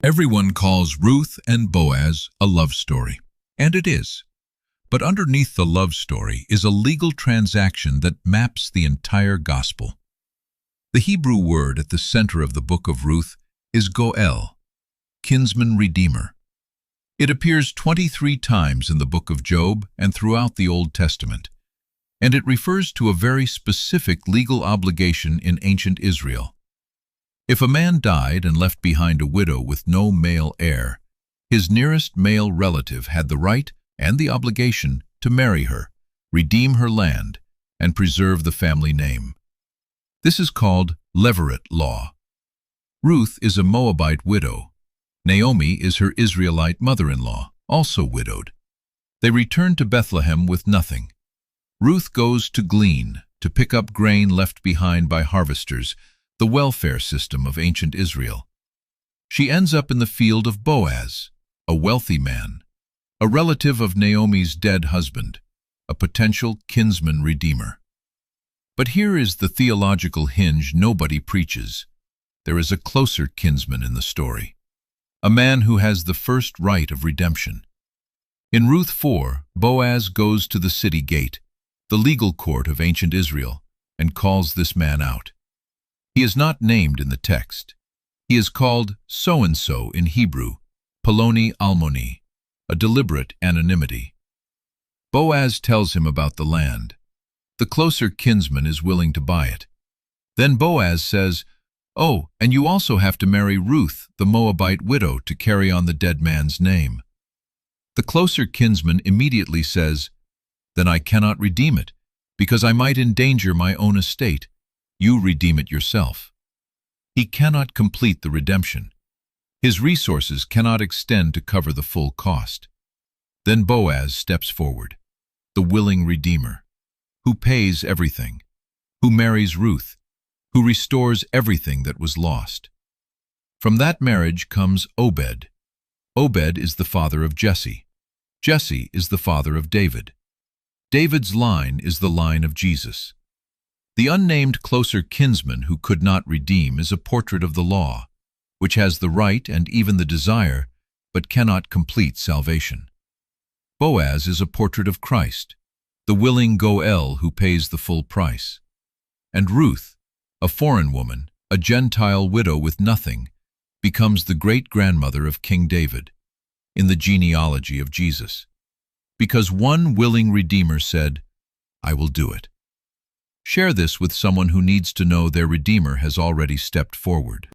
Everyone calls Ruth and Boaz a love story, and it is. But underneath the love story is a legal transaction that maps the entire gospel. The Hebrew word at the center of the book of Ruth is goel, kinsman redeemer. It appears 23 times in the book of Job and throughout the Old Testament, and it refers to a very specific legal obligation in ancient Israel. If a man died and left behind a widow with no male heir, his nearest male relative had the right and the obligation to marry her, redeem her land, and preserve the family name. This is called levirate law. Ruth is a Moabite widow. Naomi is her Israelite mother-in-law, also widowed. They return to Bethlehem with nothing. Ruth goes to glean, to pick up grain left behind by harvesters, the welfare system of ancient Israel. She ends up in the field of Boaz, a wealthy man, a relative of Naomi's dead husband, a potential kinsman redeemer. But here is the theological hinge nobody preaches. There is a closer kinsman in the story, a man who has the first right of redemption. In Ruth 4, Boaz goes to the city gate, the legal court of ancient Israel, and calls this man out. He is not named in the text. He is called so-and-so in Hebrew, Poloni Almoni, a deliberate anonymity. Boaz tells him about the land. The closer kinsman is willing to buy it. Then Boaz says, "Oh, and you also have to marry Ruth, the Moabite widow, to carry on the dead man's name." The closer kinsman immediately says, "Then I cannot redeem it, because I might endanger my own estate. You redeem it yourself." He cannot complete the redemption. His resources cannot extend to cover the full cost. Then Boaz steps forward, the willing redeemer, who pays everything, who marries Ruth, who restores everything that was lost. From that marriage comes Obed. Obed is the father of Jesse. Jesse is the father of David. David's line is the line of Jesus. The unnamed closer kinsman who could not redeem is a portrait of the law, which has the right and even the desire, but cannot complete salvation. Boaz is a portrait of Christ, the willing goel who pays the full price. And Ruth, a foreign woman, a Gentile widow with nothing, becomes the great-grandmother of King David, in the genealogy of Jesus. Because one willing Redeemer said, "I will do it." Share this with someone who needs to know their Redeemer has already stepped forward.